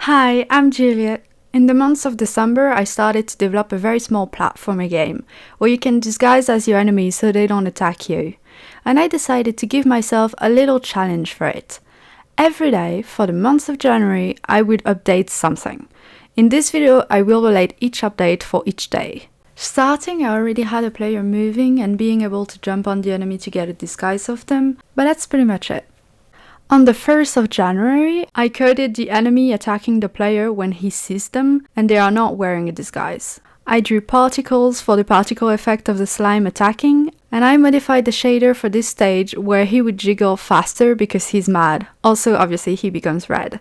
Hi, I'm Juliet. In the months of December, I started to develop a very small platformer game, where you can disguise as your enemy so they don't attack you. And I decided to give myself a little challenge for it. Every day, for the month of January, I would update something. In this video, I will relate each update for each day. Starting, I already had a player moving and being able to jump on the enemy to get a disguise of them, but that's pretty much it. On the 1st of January, I coded the enemy attacking the player when he sees them and they are not wearing a disguise. I drew particles for the particle effect of the slime attacking, and I modified the shader for this stage where he would jiggle faster because he's mad. Also, obviously, he becomes red.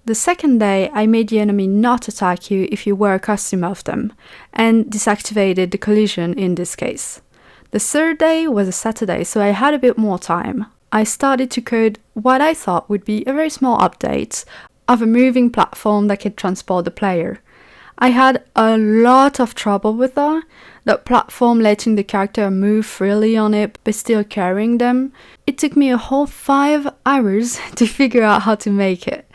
The second day, I made the enemy not attack you if you wear a costume of them, and disactivated the collision in this case. The third day was a Saturday, so I had a bit more time. I started to code what I thought would be a very small update of a moving platform that could transport the player. I had a lot of trouble with that. The platform letting the character move freely on it but still carrying them. It took me a whole 5 hours to figure out how to make it.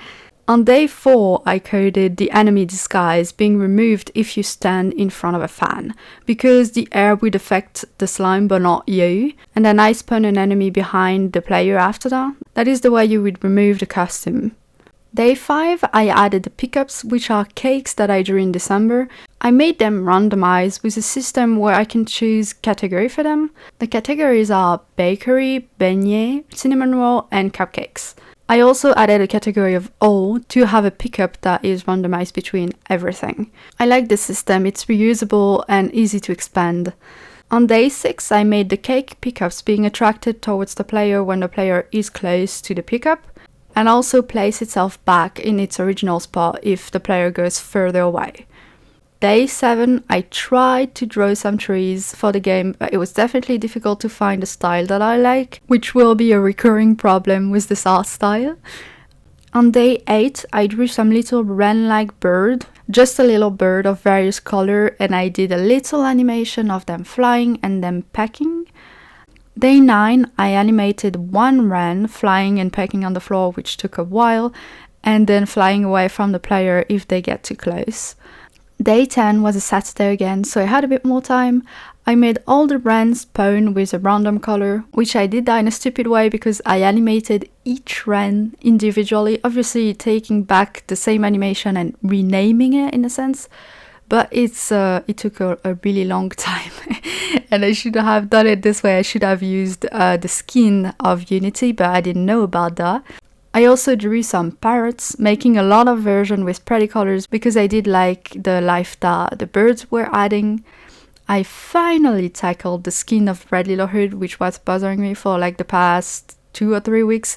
On day 4, I coded the enemy disguise being removed if you stand in front of a fan, because the air would affect the slime but not you, and then I spun an enemy behind the player after that. That is the way you would remove the costume. Day 5, I added the pickups, which are cakes that I drew in December. I made them randomized with a system where I can choose category for them. The categories are bakery, beignet, cinnamon roll, and cupcakes. I also added a category of all to have a pickup that is randomized between everything. I like this system, it's reusable and easy to expand. On day 6, I made the cake pickups being attracted towards the player when the player is close to the pickup, and also place itself back in its original spot if the player goes further away. Day 7, I tried to draw some trees for the game, but it was definitely difficult to find a style that I like, which will be a recurring problem with this art style. On day 8, I drew some little wren-like bird, just a little bird of various color, and I did a little animation of them flying and them pecking. Day 9, I animated one wren flying and pecking on the floor, which took a while, and then flying away from the player if they get too close. Day 10 was a Saturday again, so I had a bit more time. I made all the wrens spawn with a random color, which I did that in a stupid way because I animated each wren individually, obviously taking back the same animation and renaming it in a sense. But it took a really long time and I should have done it this way. I should have used the skin of Unity, but I didn't know about that. I also drew some parrots, making a lot of versions with pretty colors because I did like the life that the birds were adding. I finally tackled the skin of Red Little Hood, which was bothering me for like the past 2 or 3 weeks.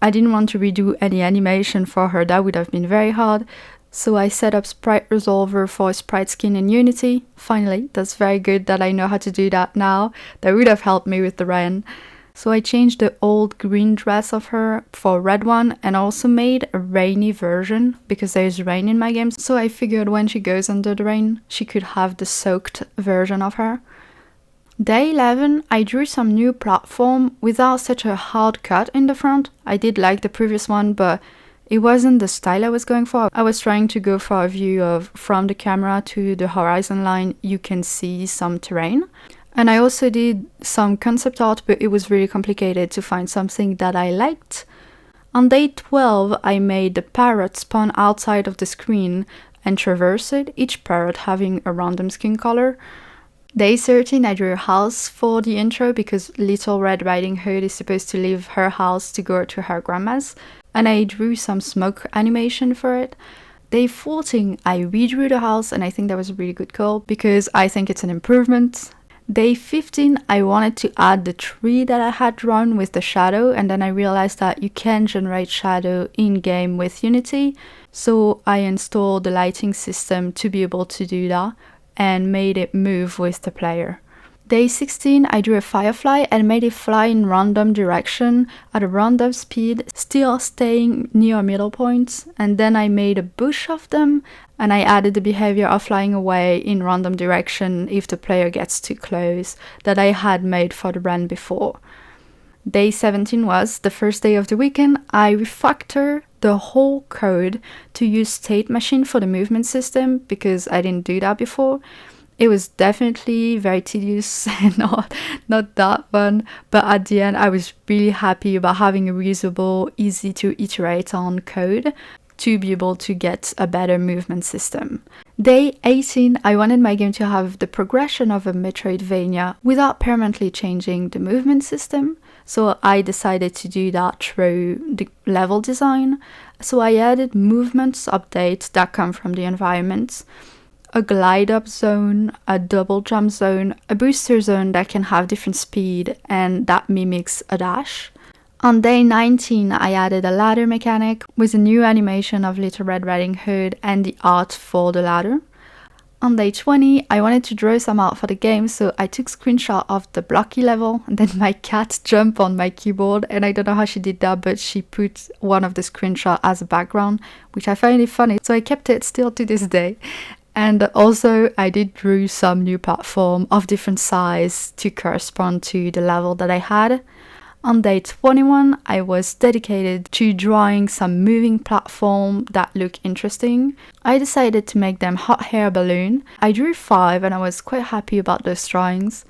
I didn't want to redo any animation for her, that would have been very hard. So I set up Sprite Resolver for a sprite skin in Unity. Finally, that's very good that I know how to do that now. That would have helped me with the wren. So I changed the old green dress of her for a red one and also made a rainy version because there's rain in my game. So I figured when she goes under the rain, she could have the soaked version of her. Day 11, I drew some new platform without such a hard cut in the front. I did like the previous one, but it wasn't the style I was going for. I was trying to go for a view of from the camera to the horizon line, you can see some terrain. And I also did some concept art, but it was really complicated to find something that I liked. On day 12, I made the parrot spawn outside of the screen and traverse it, each parrot having a random skin color. Day 13, I drew a house for the intro because Little Red Riding Hood is supposed to leave her house to go to her grandma's, and I drew some smoke animation for it. Day 14, I redrew the house, and I think that was a really good call because I think it's an improvement. Day 15, I wanted to add the tree that I had drawn with the shadow, and then I realized that you can generate shadow in-game with Unity, so I installed the lighting system to be able to do that and made it move with the player. Day 16, I drew a firefly and made it fly in random direction at a random speed, still staying near middle points, and then I made a bush of them, and I added the behavior of flying away in random direction if the player gets too close that I had made for the wren before. Day 17 was the first day of the weekend. I refactored the whole code to use state machine for the movement system because I didn't do that before. It was definitely very tedious and not that fun, but at the end I was really happy about having a reusable, easy to iterate on code to be able to get a better movement system. Day 18, I wanted my game to have the progression of a Metroidvania without permanently changing the movement system, so I decided to do that through the level design. So I added movements updates that come from the environment, a glide up zone, a double jump zone, a booster zone that can have different speed and that mimics a dash. On day 19, I added a ladder mechanic with a new animation of Little Red Riding Hood and the art for the ladder. On day 20, I wanted to draw some art for the game, so I took screenshot of the blocky level, and then my cat jumped on my keyboard, and I don't know how she did that, but she put one of the screenshot as a background, which I find it funny, so I kept it still to this day. And also, I did draw some new platform of different size to correspond to the level that I had. On day 21, I was dedicated to drawing some moving platform that look interesting. I decided to make them hot air balloon. I drew 5 and I was quite happy about those drawings.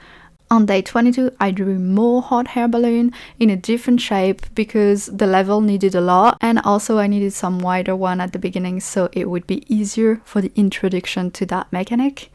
On day 22, I drew more hot air balloon in a different shape because the level needed a lot, and also I needed some wider one at the beginning so it would be easier for the introduction to that mechanic.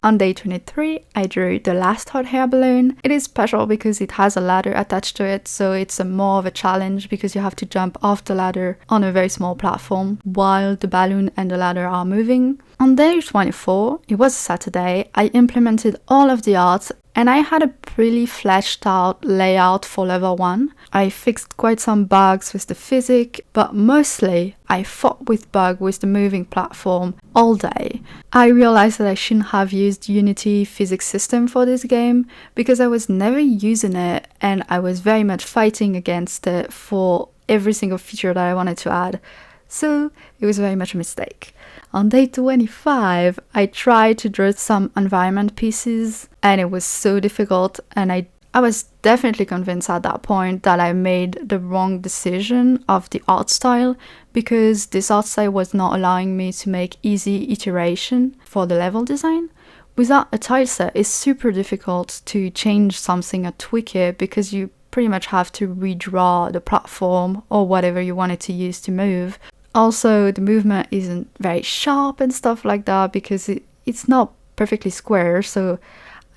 On day 23, I drew the last hot air balloon. It is special because it has a ladder attached to it, so it's more of a challenge because you have to jump off the ladder on a very small platform while the balloon and the ladder are moving. On day 24, it was a Saturday, I implemented all of the art and I had a pretty fleshed out layout for level 1. I fixed quite some bugs with the physics, but mostly I fought with bugs with the moving platform all day. I realized that I shouldn't have used Unity physics system for this game because I was never using it and I was very much fighting against it for every single feature that I wanted to add. So it was very much a mistake. On day 25, I tried to draw some environment pieces and it was so difficult, and I was definitely convinced at that point that I made the wrong decision of the art style because this art style was not allowing me to make easy iteration for the level design. Without a tile set, it's super difficult to change something or tweak it because you pretty much have to redraw the platform or whatever you wanted to use to move. Also, the movement isn't very sharp and stuff like that because it's not perfectly square, so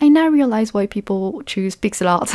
I now realize why people choose pixel art.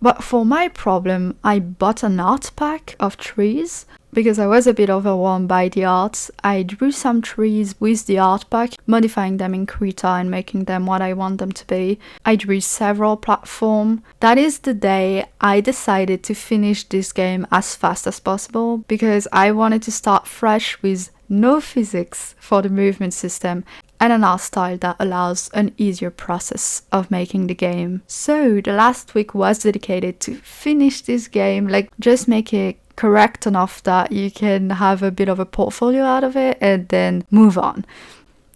But for my problem, I bought an art pack of trees because I was a bit overwhelmed by the art. I drew some trees with the art pack, modifying them in Krita and making them what I want them to be. I drew several platforms. That is the day I decided to finish this game as fast as possible because I wanted to start fresh with no physics for the movement system and an art style that allows an easier process of making the game. So the last week was dedicated to finish this game, like just make it correct enough that you can have a bit of a portfolio out of it and then move on.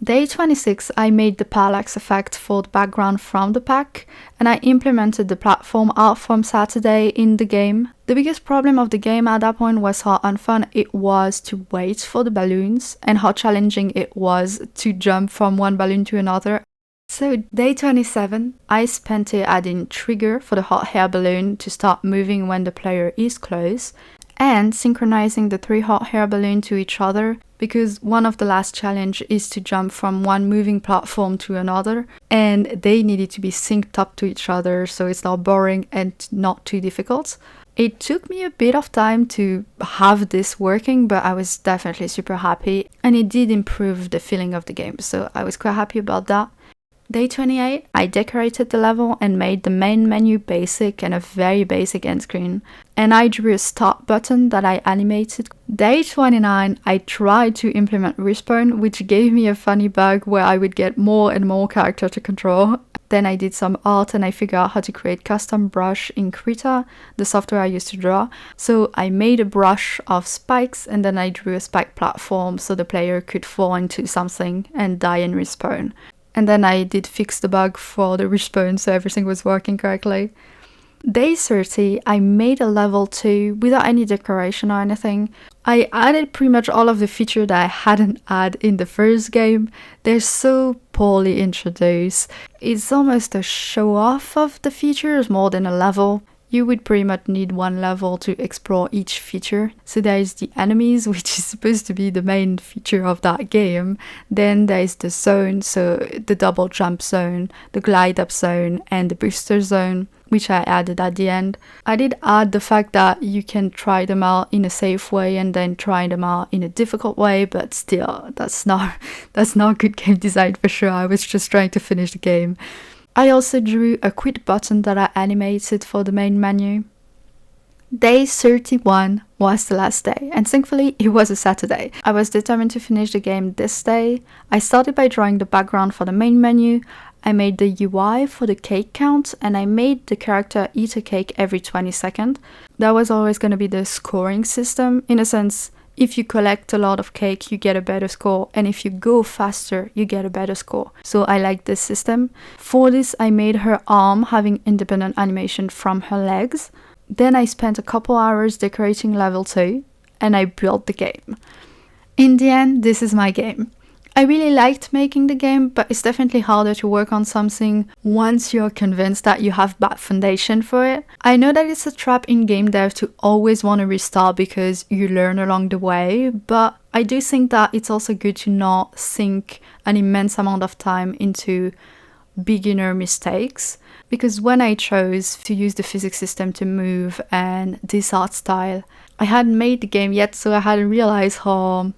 Day 26, I made the parallax effect for the background from the pack, and I implemented the platform art from Saturday in the game. The biggest problem of the game at that point was how unfun it was to wait for the balloons and how challenging it was to jump from one balloon to another. So day 27, I spent it adding trigger for the hot air balloon to start moving when the player is close, and synchronizing the 3 hot air balloons to each other because one of the last challenge is to jump from one moving platform to another and they needed to be synced up to each other so it's not boring and not too difficult. It took me a bit of time to have this working, but I was definitely super happy and it did improve the feeling of the game, so I was quite happy about that. Day 28, I decorated the level and made the main menu basic and a very basic end screen. And I drew a start button that I animated. Day 29, I tried to implement respawn, which gave me a funny bug where I would get more and more character to control. Then I did some art and I figured out how to create custom brush in Krita, the software I used to draw. So I made a brush of spikes and then I drew a spike platform so the player could fall into something and die and respawn. And then I did fix the bug for the respawn so everything was working correctly. Day 30, I made a level 2 without any decoration or anything. I added pretty much all of the features that I hadn't had in the first game. They're so poorly introduced. It's almost a show off of the features more than a level. You would pretty much need one level to explore each feature. So there is the enemies, which is supposed to be the main feature of that game. Then there is the zone, so the double jump zone, the glide up zone, and the booster zone, which I added at the end. I did add the fact that you can try them out in a safe way and then try them out in a difficult way, but still, that's not good game design for sure. I was just trying to finish the game. I also drew a quit button that I animated for the main menu. Day 31 was the last day, and thankfully it was a Saturday. I was determined to finish the game this day. I started by drawing the background for the main menu. I made the UI for the cake count, and I made the character eat a cake every 20 seconds. That was always going to be the scoring system. In a sense, if you collect a lot of cake, you get a better score, and if you go faster, you get a better score. So I like this system. For this, I made her arm having independent animation from her legs. Then I spent a couple hours decorating level 2, and I built the game. In the end, this is my game. I really liked making the game, but it's definitely harder to work on something once you're convinced that you have bad foundation for it. I know that it's a trap in game dev to always want to restart because you learn along the way, but I do think that it's also good to not sink an immense amount of time into beginner mistakes. Because when I chose to use the physics system to move and this art style, I hadn't made the game yet, so I hadn't realized how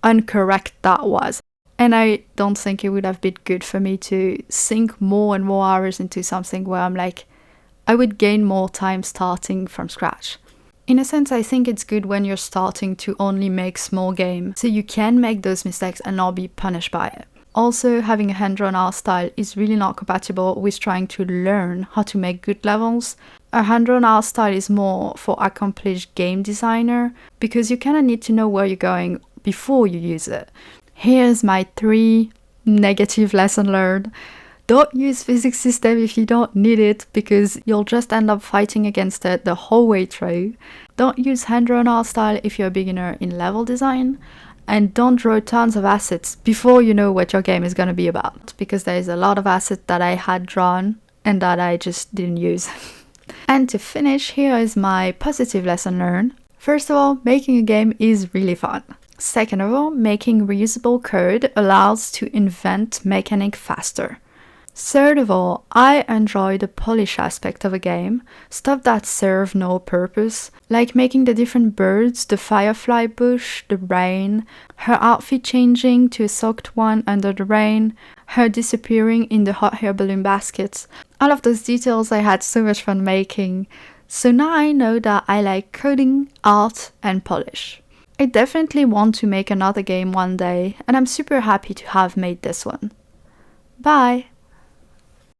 incorrect that was. And I don't think it would have been good for me to sink more and more hours into something where I'm like, I would gain more time starting from scratch. In a sense, I think it's good when you're starting to only make small games, so you can make those mistakes and not be punished by it. Also, having a hand-drawn art style is really not compatible with trying to learn how to make good levels. A hand-drawn art style is more for accomplished game designer because you kind of need to know where you're going before you use it. Here's my 3 negative lesson learned. Don't use physics system if you don't need it because you'll just end up fighting against it the whole way through. Don't use hand-drawn art style if you're a beginner in level design. And don't draw tons of assets before you know what your game is going to be about, because there is a lot of assets that I had drawn and that I just didn't use. And to finish, here is my positive lesson learned. First of all, making a game is really fun. Second of all, making reusable code allows to invent mechanic faster. Third of all, I enjoy the polish aspect of a game, stuff that serve no purpose, like making the different birds, the firefly bush, the rain, her outfit changing to a soaked one under the rain, her disappearing in the hot air balloon baskets. All of those details I had so much fun making. So now I know that I like coding, art, and polish. I definitely want to make another game one day, and I'm super happy to have made this one. Bye!